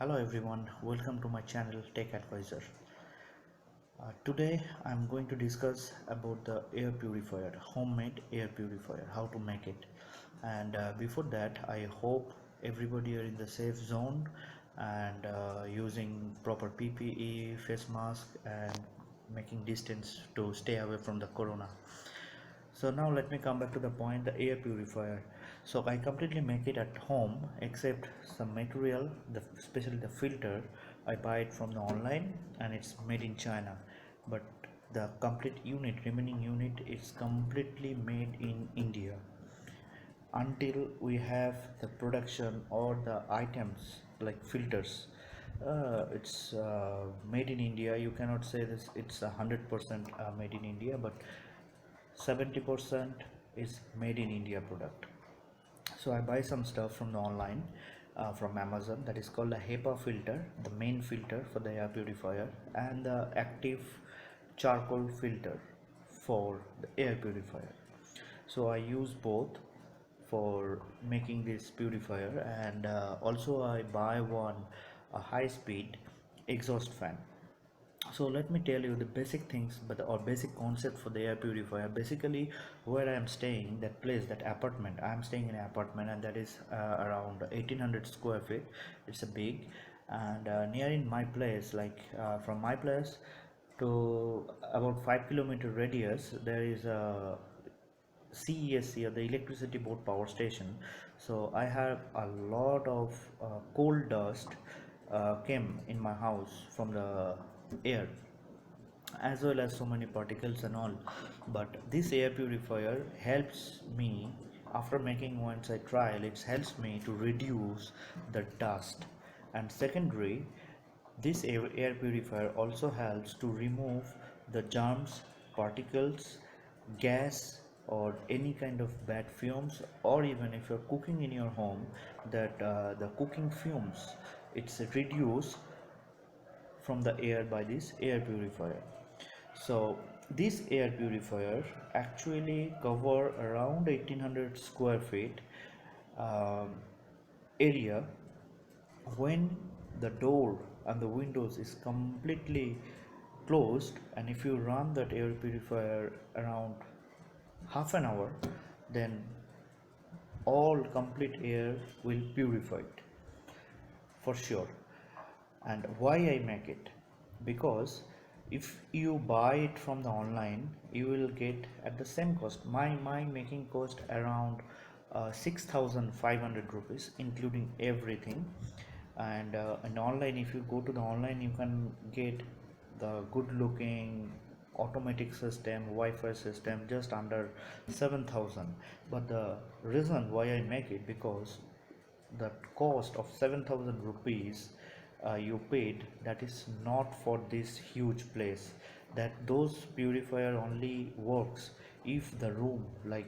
Hello everyone, welcome to my channel Tech Advisor. Today I'm going to discuss about the air purifier, homemade air purifier, how to make it. And before that, I hope everybody are in the safe zone and using proper PPE, face mask, and making distance to stay away from the corona. So now let me come back to the point, the air purifier. So I completely make it at home except some material, especially the filter. I buy it from the online and it's made in China, but the complete unit, remaining unit, is completely made in India. Until we have the production or the items like filters, it's made in India. You cannot say this it's 100% made in India, but 70% is made in India product. So I buy some stuff from the online, from Amazon, that is called a HEPA filter, the main filter for the air purifier, and the active charcoal filter for the air purifier. So I use both for making this purifier, and also I buy one a high speed exhaust fan. So let me tell you the basic things, but or basic concept for the air purifier. Basically, where I am staying, that place, that apartment, I am staying in an apartment, and that is around 1800 square feet. It's a big, and near in my place, like from my place to about 5 kilometer radius, there is a CESC, or the Electricity Board Power Station. So I have a lot of coal dust came in my house from the air, as well as so many particles and all. But this air purifier helps me, after making once I trial, it helps me to reduce the dust. And secondary, this air purifier also helps to remove the germs, particles, gas, or any kind of bad fumes, or even if you're cooking in your home, that the cooking fumes, it's reduced from the air by this air purifier. So this air purifier actually cover around 1800 square feet um, area. When the door and the windows is completely closed, and if you run that air purifier around half an hour, then all complete air will purify it for sure. And why I make it? Because if you buy it from the online, you will get at the same cost. My making cost around 6500 rupees including everything. And online, if you go to the online, you can get the good looking automatic system, Wi-Fi system, just under 7000. But the reason why I make it, because the cost of 7000 rupees you paid, that is not for this huge place. That those purifier only works if the room, like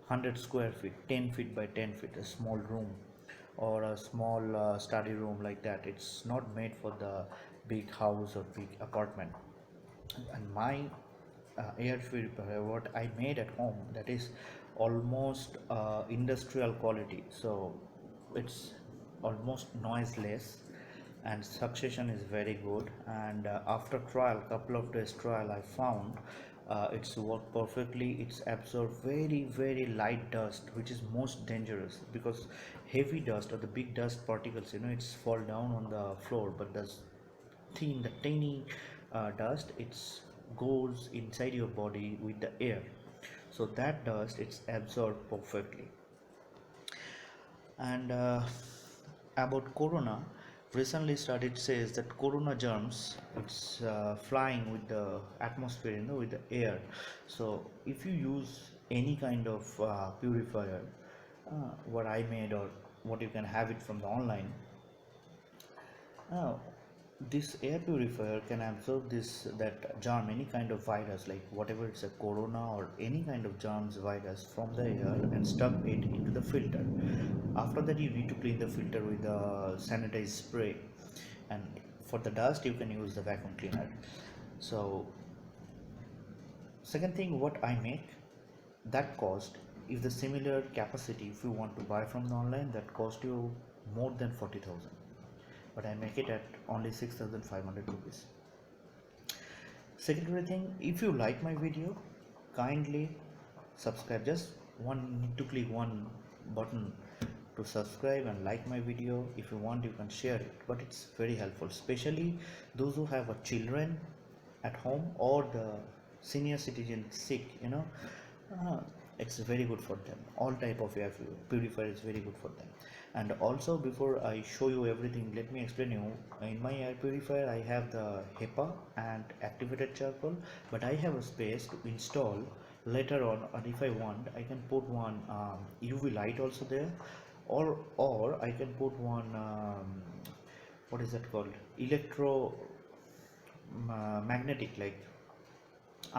100 square feet, 10 feet by 10 feet, a small room, or a small study room, like that. It's not made for the big house or big apartment. And my air purifier, what I made at home, that is almost industrial quality. So it's almost noiseless, and succession is very good. And after trial, couple of days trial, I found it's worked perfectly. It's absorbed very light dust, which is most dangerous, because heavy dust or the big dust particles, it's fall down on the floor, but the tiny dust, it's goes inside your body with the air. So that dust, it's absorbed perfectly. And about corona, recently studied says that corona germs, it's flying with the atmosphere, with the air. So if you use any kind of purifier, what I made, or what you can have it from the online, this air purifier can absorb that germ, any kind of virus, like whatever it's a corona or any kind of germs, virus from the air, and stuck it into the filter. After that, you need to clean the filter with a sanitized spray, and for the dust you can use the vacuum cleaner. So second thing, what I make, that cost, if the similar capacity, if you want to buy from the online, that cost you more than 40,000. but I make it at only 6,500 rupees. Secondary thing, if you like my video, kindly subscribe. Just need to click one button to subscribe and like my video. If you want, you can share it, but it's very helpful, especially those who have a children at home or the senior citizen sick, it's very good for them. All type of air purifier is very good for them. And also, before I show you everything, let me explain you. In my air purifier I have the HEPA and activated charcoal, but I have a space to install later on, and if I want, I can put one UV light also there, or I can put one what is that called, magnetic, like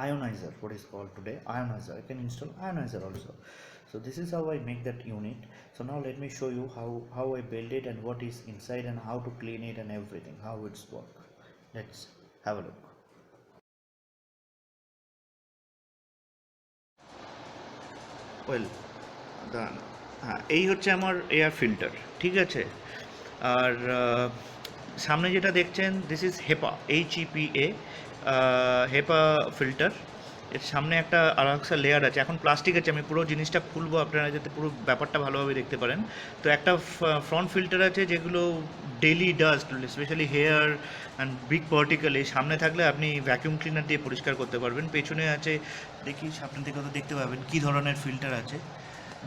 ionizer, what is called today ionizer. I can install ionizer also. So this is how I make that unit. So now let me show you how I build it and what is inside and how to clean it and everything, how it's work. Let's have a look. Well, এই হচ্ছে আমার air filter, ঠিক আছে। আর সামনে যেটা দেখছেন, this is হেপা, HEPA, হেপা filter. এর সামনে একটা আলাদা লেয়ার আছে, এখন প্লাস্টিক আছে, আমি পুরো জিনিসটা খুলবো আপনারা যাতে পুরো ব্যাপারটা ভালোভাবে দেখতে পারেন। তো একটা ফ্রন্ট ফিল্টার আছে যেগুলো daily dust, especially hair and big particle এই সামনে থাকলে আপনি ভ্যাকিউম ক্লিনার দিয়ে পরিষ্কার করতে পারবেন। পেছনে আছে, দেখি সামনে থেকে তো দেখতে পাবেন কী ধরনের ফিল্টার আছে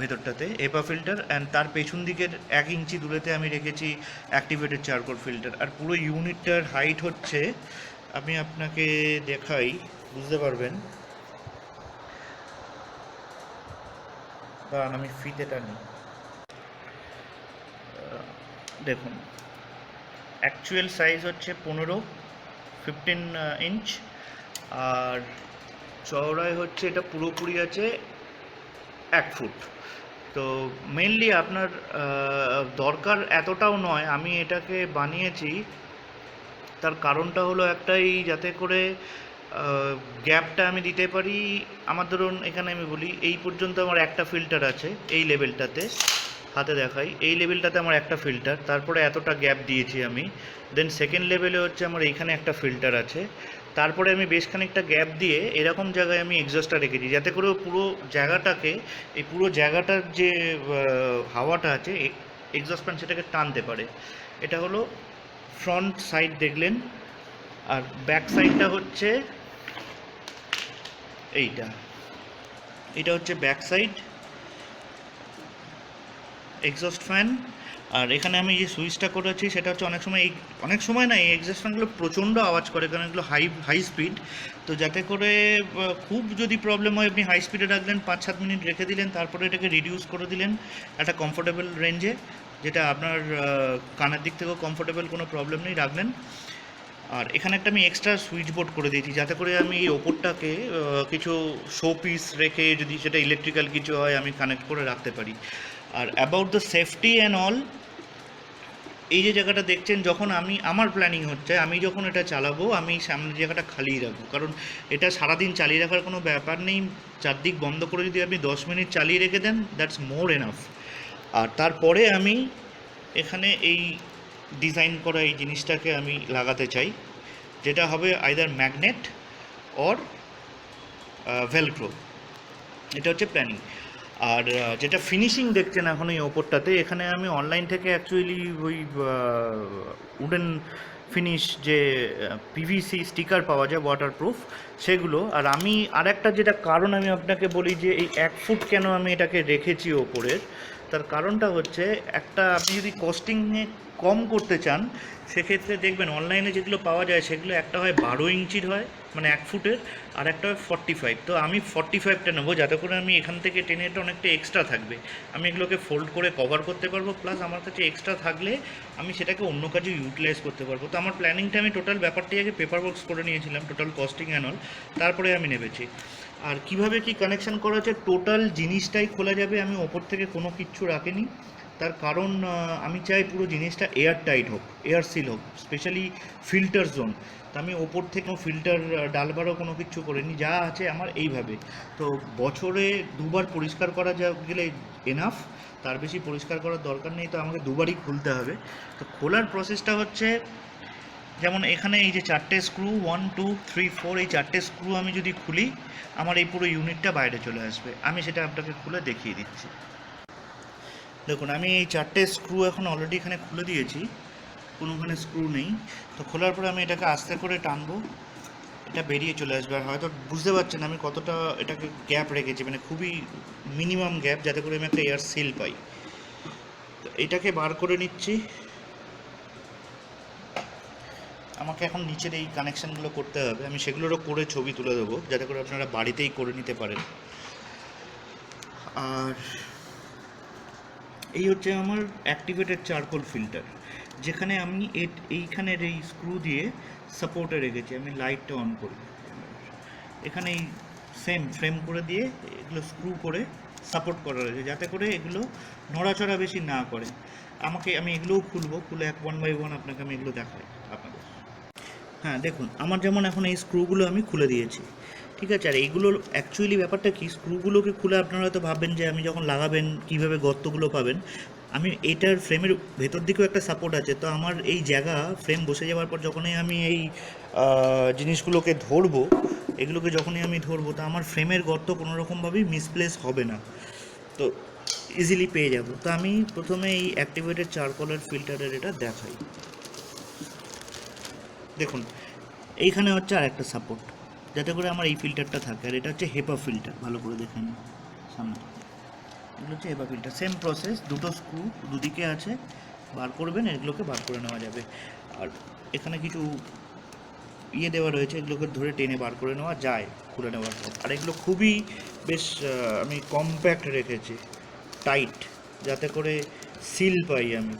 ভেতরটাতে, হেপা ফিল্টার। অ্যান্ড তার পেছন দিকের 1 ইঞ্চি দূরেতে আমি রেখেছি অ্যাক্টিভেটেড চারকোল ফিল্টার। আর পুরো ইউনিটটার হাইট হচ্ছে, আমি আপনাকে দেখাই, বুঝতে পারবেন। কারণ আমি ফিতেটা নিই, দেখুন অ্যাকচুয়াল সাইজ হচ্ছে 15 ইঞ্চ, আর চওড়ায় হচ্ছে এটা পুরোপুরি আছে 1 ফুট। তো মেনলি আপনার দরকার এতটাও নয়, আমি এটাকে বানিয়েছি তার কারণটা হলো একটাই, যাতে করে গ্যাপটা আমি দিতে পারি। আমার ধরুন এখানে আমি বলি এই পর্যন্ত আমার একটা ফিল্টার আছে, এই লেভেলটাতে হাতে দেখাই, এই লেভেলটাতে আমার একটা ফিল্টার, তারপরে এতটা গ্যাপ দিয়েছি আমি। দেন সেকেন্ড লেভেলে হচ্ছে আমার এইখানে একটা ফিল্টার আছে, তারপরে আমি বেশ খানিকটা গ্যাপ দিয়ে এরকম জায়গায় আমি এক্সস্টটা রেখেছি, যাতে করে পুরো জায়গাটাকে, এই পুরো জায়গাটার যে হাওয়াটা আছে এক্সস্ট ফ্যান সেটাকে টানতে পারে। এটা হলো ফ্রন্ট সাইড দেখলেন, আর ব্যাক সাইডটা হচ্ছে এটা হচ্ছে ব্যাক সাইড এক্সস্ট ফ্যান। আর এখানে আমি যে সুইচটা করেছি সেটা হচ্ছে, অনেক সময় না এই এক্সস্ট ফ্যানগুলো প্রচণ্ড আওয়াজ করে, কারণ এগুলো হাই স্পিড। তো যাতে করে খুব যদি প্রবলেম হয়, আপনি হাই স্পিডে রাখলেন, 5-7 মিনিট রেখে দিলেন, তারপরে এটাকে রিডিউস করে দিলেন একটা কমফোর্টেবল রেঞ্জে, যেটা আপনার কানের দিক থেকেও কমফোর্টেবল, কোনো প্রবলেম নেই, রাখলেন। আর এখানে একটা আমি এক্সট্রা সুইচ বোর্ড করে দিয়েছি, যাতে করে আমি এই ওপরটাকে কিছু শো পিস রেখে, যদি সেটা ইলেকট্রিক্যাল কিছু হয়, আমি কানেক্ট করে রাখতে পারি। আর about the safety and all, এই যে জায়গাটা দেখছেন, যখন আমার প্ল্যানিং হচ্ছে, আমি যখন এটা চালাবো, আমি সামনের জায়গাটা খালিই রাখবো, কারণ এটা সারাদিন চালিয়ে রাখার কোনো ব্যাপার নেই। চারদিক বন্ধ করে যদি আপনি 10 মিনিট চালিয়ে রেখে দেন, দ্যাটস মোর এনাফ। আর তারপরে আমি এখানে এই ডিজাইন করা এই জিনিসটাকে আমি লাগাতে চাই, যেটা হবে আইদার ম্যাগনেট অর ভেলক্রো। এটা হচ্ছে প্ল্যানিং। আর যেটা ফিনিশিং দেখছেন এখন এই ওপরটাতে, এখানে আমি অনলাইন থেকে অ্যাকচুয়ালি ওই উডেন ফিনিশ যে পিভিসি স্টিকার পাওয়া যায় ওয়াটারপ্রুফ, সেগুলো। আর আমি আরেকটা যেটা কারণ আমি আপনাকে বলি, যে এই 1 ফুট কেন আমি এটাকে রেখেছি ওপরের, তার কারণটা হচ্ছে, একটা আপনি যদি কস্টিংয়ে কম করতে চান, সেক্ষেত্রে দেখবেন অনলাইনে যেগুলো পাওয়া যায়, সেগুলো একটা হয় 12 ইঞ্চির হয়, মানে 1 ফুটের, আর একটা হয় 45। তো আমি 45টা নেবো, যাতে করে আমি এখান থেকে টেনে এটা অনেকটা এক্সট্রা থাকবে, আমি এগুলোকে ফোল্ড করে কভার করতে পারবো, প্লাস আমার কাছে এক্সট্রা থাকলে আমি সেটাকে অন্য কাজে ইউটিলাইজ করতে পারবো। তো আমার প্ল্যানিংটা, আমি টোটাল ব্যাপারটি আগে পেপার ওয়ার্কস করে নিয়েছিলাম, টোটাল কস্টিং অ্যান্ড অল, তারপরে আমি নেমেছি। আর কিভাবে কি কানেকশান করা হচ্ছে, টোটাল জিনিসটাই খোলা যাবে, আমি ওপর থেকে কোনো কিচ্ছু রাখিনি। তার কারণ আমি চাই পুরো জিনিসটা এয়ার টাইট হোক, এয়ার সিল হোক, স্পেশালি ফিল্টার জোন। তো আমি ওপর থেকে ফিল্টার ডালবারও কোনো কিছু করিনি, যা আছে আমার এইভাবে। তো বছরে দুবার পরিষ্কার করা যা গেলে এনাফ, তার বেশি পরিষ্কার করার দরকার নেই। তো আমাকে দুবারই খুলতে হবে। তো খোলার প্রসেসটা হচ্ছে, যেমন এখানে এই যে 4টে স্ক্রু, 1 2 3 4, এই 4টে স্ক্রু আমি যদি খুলি, আমার এই পুরো ইউনিটটা বাইরে চলে আসবে। আমি সেটা আপনাকে খুলে দেখিয়ে দিচ্ছি। দেখুন, আমি এই 4টে স্ক্রু এখন অলরেডি এখানে খুলে দিয়েছি, কোনোখানে স্ক্রু নেই। তো খোলার পরে আমি এটাকে আস্তে করে টানবো, এটা বেরিয়ে চলে আসবে। আর হয়তো বুঝতে পারছেন আমি কতটা এটাকে গ্যাপ রেখেছি, মানে খুবই মিনিমাম গ্যাপ, যাতে করে আমি একটা এয়ার সিল পাই। তো এটাকে বার করে নিচ্ছি। আমাকে এখন নিচের এই কানেকশানগুলো করতে হবে, আমি সেগুলোরও করে ছবি তুলে দেবো, যাতে করে আপনারা বাড়িতেই করে নিতে পারেন। আর এই হচ্ছে আমার অ্যাক্টিভেটেড চারকোল ফিল্টার, যেখানে আমি এইখানের এই স্ক্রু দিয়ে সাপোর্টে রেখেছি। আমি লাইটটা অন করি, এখানে এই সেম ফ্রেম করে দিয়ে এগুলো স্ক্রু করে সাপোর্ট করা রয়েছে, যাতে করে এগুলো নড়াচড়া বেশি না করে। আমি এগুলোও খুলবো, খুলে 1 বাই 1 আপনাকে আমি এগুলো দেখাই আপনাদের। হ্যাঁ দেখুন, আমার যেমন এখন এই স্ক্রুগুলো আমি খুলে দিয়েছি, ঠিক আছে। আর এইগুলোর অ্যাকচুয়ালি ব্যাপারটা কি, স্ক্রুগুলোকে খুলে আপনারা হয়তো ভাববেন যে আমি যখন লাগাবেন কীভাবে গর্তগুলো পাবেন। আমি এটার ফ্রেমের ভেতর দিকেও একটা সাপোর্ট আছে, তো আমার এই জায়গা ফ্রেম বসে যাওয়ার পর যখনই আমি এই জিনিসগুলোকে ধরবো, এগুলোকে যখনই আমি ধরবো, তো আমার ফ্রেমের গর্ত কোনো রকমভাবেই মিসপ্লেস হবে না, তো ইজিলি পেয়ে যাব। তো আমি প্রথমে এই অ্যাক্টিভেটেড চারকোলের ফিল্টারের এটা দেখাই। দেখুন, এইখানে হচ্ছে আর একটা সাপোর্ট, যাতে করে আমার এই ফিল্টারটা থাকে। আর এটা হচ্ছে হেপা ফিল্টার, ভালো করে দেখে নিন সামনে। এগুলো হচ্ছে হেপা ফিল্টার, সেম প্রসেস, দুটো স্ক্রু দুদিকে আছে, বার করবেন, এগুলোকে বার করে নেওয়া যাবে। আর এখানে কিছু দেওয়া রয়েছে, এগুলোকে ধরে টেনে বার করে নেওয়া যায় খুলে নেওয়ার পর। আর এগুলো খুবই বেশ আমি কম্প্যাক্ট রেখেছি, টাইট, যাতে করে সিল পাই আমি,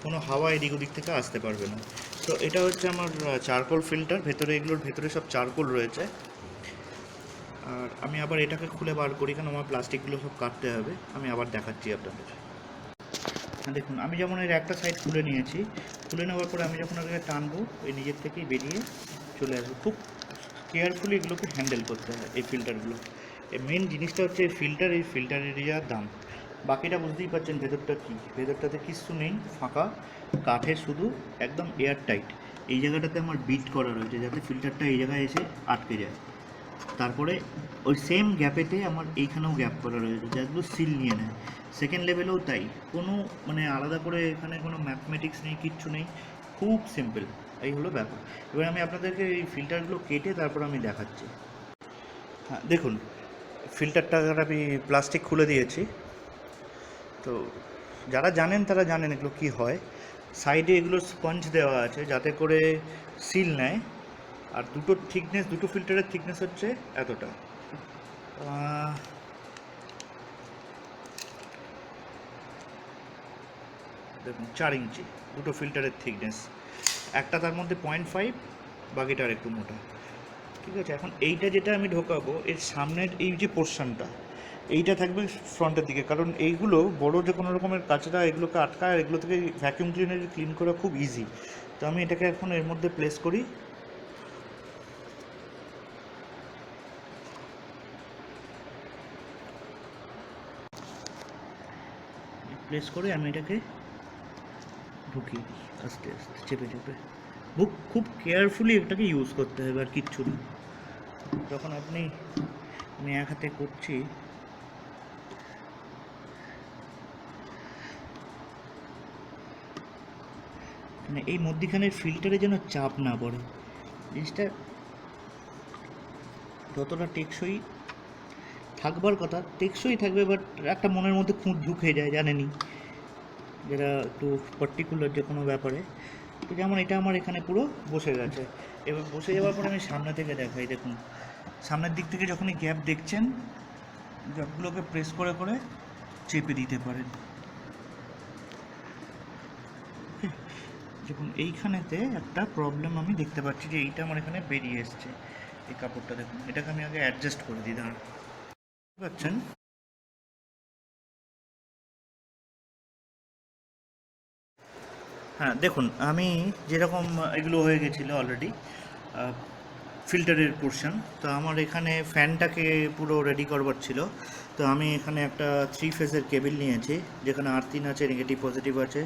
কোনো হাওয়া এদিক ওদিক থেকে আসতে পারবে না। তো এটা হচ্ছে আমার চারকোল ফিল্টার, ভেতরে এগুলোর ভেতরে সব চারকোল রয়েছে। আর আমি আবার এটাকে খুলে বার করি, কারণ আমার প্লাস্টিকগুলো সব কাটতে হবে। আমি আবার দেখাচ্ছি আপনাদের। হ্যাঁ দেখুন, আমি যেমন এর একটা সাইড খুলে নিয়েছি, খুলে নেওয়ার পরে আমি যখন ওটাকে টানবো, ওই নিজের থেকেই বেরিয়ে চলে আসবে। খুব কেয়ারফুলি এগুলোকে হ্যান্ডেল করতে হয় এই ফিল্টারগুলো। এই মেন জিনিসটা হচ্ছে এই ফিল্টারের যা দাম। বাকিটা বুঝতেই পারছেন ভেতরটা কী, ভেতরটাতে কিচ্ছু নেই, ফাঁকা কাঠের, শুধু একদম এয়ার টাইট। এই জায়গাটাতে আমার বিট করা রয়েছে, যাতে ফিল্টারটা এই জায়গায় এসে আটকে যায়। তারপরে ওই সেম গ্যাপেতে আমার এইখানেও গ্যাপ করা রয়েছে, যেগুলো সিল নিয়ে নেয়। সেকেন্ড লেভেলেও তাই, কোনো মানে আলাদা করে এখানে কোনো ম্যাথমেটিক্স নেই, কিচ্ছু নেই, খুব সিম্পল। এই হলো ব্যাপার। এবার আমি আপনাদেরকে এই ফিল্টারগুলো কেটে তারপর আমি দেখাচ্ছি। হ্যাঁ দেখুন, ফিল্টারটার আমি প্লাস্টিক খুলে দিয়েছি। তো যারা জানেন তারা জানেন এগুলো কী হয়। সাইডে এগুলো স্পঞ্জ দেওয়া আছে, যাতে করে সিল নেয়। আর দুটো ফিল্টারের থিকনেস হচ্ছে এতটা, দেখুন 4 ইঞ্চি দুটো ফিল্টারের থিকনেস। একটা তার মধ্যে 0.5, বাকিটা আর একটু মোটা, ঠিক আছে। এখন এইটা যেটা আমি ঢোকাবো, এর সামনের এই যে পোর্শনটা, এইটা থাকবে ফ্রন্টের দিকে, কারণ এইগুলো বড় যে কোনো রকমের কাঁচরা এগুলোকে আটকায়, আর এগুলো থেকে ভ্যাকিউম ক্লিনারে ক্লিন করা খুব ইজি। তো আমি এটাকে এখন এর মধ্যে প্লেস করি। প্লেস করে আমি এটাকে ঢুকিয়ে দিই আস্তে আস্তে, চেপে চেপে। খুব কেয়ারফুলি এটাকে ইউজ করতে হবে, আর কিচ্ছু না। যখন আমি এক হাতে করছি, মানে এই মধ্যিখানের ফিল্টারে যেন চাপ না পড়ে। জিনিসটা যতটা টেকসই থাকবার কথা টেকসই থাকবে, বাট একটা মনের মধ্যে খুঁত ঢুকে যায়, জানেনই, যেটা একটু পার্টিকুলার যে কোনো ব্যাপারে। তো যেমন এটা আমার এখানে পুরো বসে গেছে। এবার বসে যাওয়ার পরে আমি সামনে থেকে দেখাই। দেখুন, সামনের দিক থেকে যখনই গ্যাপ দেখছেন, গ্যাপগুলোকে প্রেস করে করে চেপে দিতে পারেন। দেখুন, এইখানেতে একটা প্রবলেম আমি দেখতে পাচ্ছি, যে এইটা আমার এখানে বেরিয়ে এসছে, এই কাপড়টা। দেখুন, এটাকে আমি আগে অ্যাডজাস্ট করে দিই, দাঁড়ান, বুঝতে পারছেন। হ্যাঁ দেখুন, আমি যেরকম এগুলো হয়ে গেছিলো অলরেডি ফিল্টারের পোর্শন, তো আমার এখানে ফ্যানটাকে পুরো রেডি করবার ছিল। তো আমি এখানে একটা 3 ফেজের কেবিল নিয়েছি, যেখানে আর্থিন আছে, নেগেটিভ পজিটিভ আছে,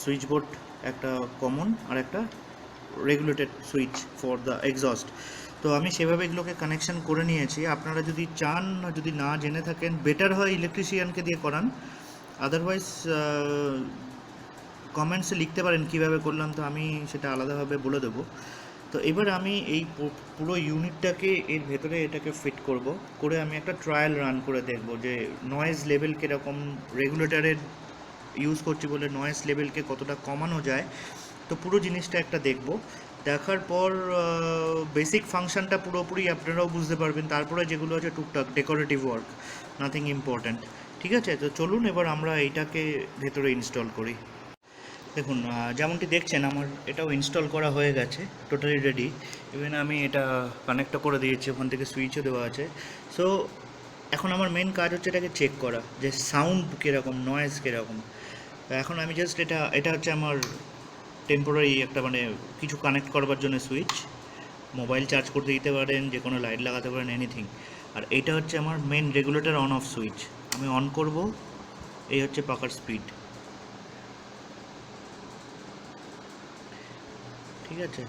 সুইচ বোর্ড একটা কমন, আর একটা regulated switch for the exhaust. তো আমি সেভাবে এগুলোকে কানেকশন করে নিয়েছি। আপনারা যদি চান, যদি না জেনে থাকেন, বেটার হয় ইলেকট্রিশিয়ানকে দিয়ে করান। আদারওয়াইজ কমেন্টসে লিখতে পারেন কীভাবে করলাম, তো আমি সেটা আলাদাভাবে বলে দেবো। তো এবার আমি এই পুরো ইউনিটটাকে এর ভেতরে এটাকে ফিট করব, করে আমি একটা ট্রায়াল রান করে দেখব যে নয়েজ লেভেল কীরকম, রেগুলেটরের ইউজ করছি বলে নয়েজ লেভেলকে কতটা কমানো যায়। তো পুরো জিনিসটা একটা দেখব, দেখার পর বেসিক ফাংশনটা পুরোপুরি আপনারাও বুঝতে পারবেন। তারপরে যেগুলো আছে টুকটাক ডেকোরেটিভ ওয়ার্ক, নাথিং ইম্পর্ট্যান্ট। ঠিক আছে, তো চলুন এবার আমরা এইটাকে ভেতরে ইনস্টল করি। দেখুন, যেমনটি দেখছেন আমার এটাও ইনস্টল করা হয়ে গেছে, টোটালি রেডি। ইভেন আমি এটা কানেক্টও করে দিয়েছি, ওখান থেকে সুইচও দেওয়া আছে। সো এখন আমার মেন কাজ হচ্ছে এটাকে চেক করা যে সাউন্ড কীরকম, নয়েজ কীরকম। এখন আমি জাস্ট এটা হচ্ছে আমার টেম্পোরারি একটা মানে কিছু কানেক্ট করবার জন্য সুইচ। মোবাইল চার্জ করতে দিতে পারেন, যে কোনো লাইট লাগাতে পারেন, এনিথিং। আর এইটা হচ্ছে আমার main regulator on off switch. আমি অন করব, এই হচ্ছে পাখার স্পিড। ঠিক আছে,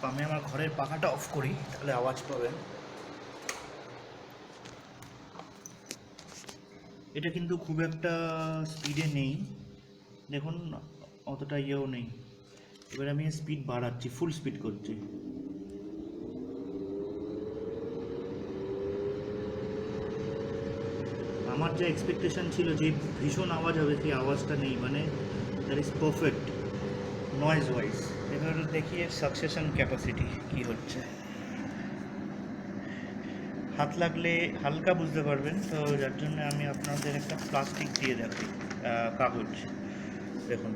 আমি আমার ঘরের পাখাটা অফ করি, তাহলে আওয়াজ পাবেন। এটা কিন্তু খুব একটা স্পিডে নেই, দেখুন অতটা ইয়েও নেই। এবার আমি স্পিড বাড়াচ্ছি, ফুল স্পিড করছি। আমার যে এক্সপেকটেশন ছিল যে ভীষণ আওয়াজ হবে, সেই আওয়াজটা নেই, মানে that is perfect noise wise. এবার দেখি এর সাকসেশন ক্যাপাসিটি কী হচ্ছে। হাত লাগলে হালকা বুঝতে পারবেন, তো যার জন্য আমি আপনাদের একটা প্লাস্টিক দিয়ে দেখাই, কাগজ। দেখুন,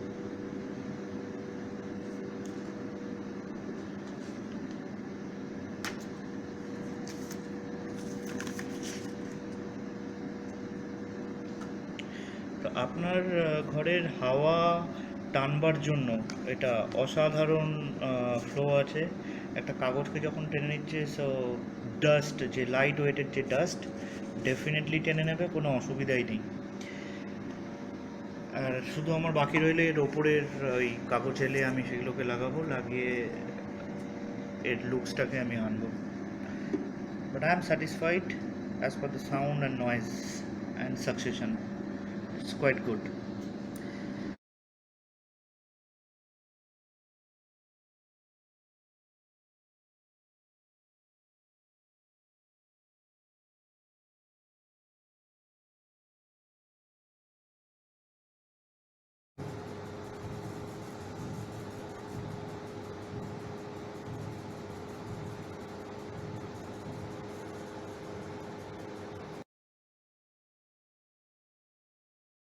তো আপনার ঘরের হাওয়া টানবার জন্য এটা অসাধারণ ফ্লো আছে। একটা কাগজকে যখন টেনে নিচ্ছে, সো ডাস্ট, যে লাইট ওয়েটের যে ডাস্ট, ডেফিনেটলি টেনে নেবে, কোনো অসুবিধাই নেই। আর শুধু আমার বাকি রইলে এর ওপরের ওই কাগজ এলে আমি সেগুলোকে লাগাবো, লাগিয়ে এর লুকসটাকে আমি আনবো। But I am satisfied as per the sound and noise and suction, it's quite good.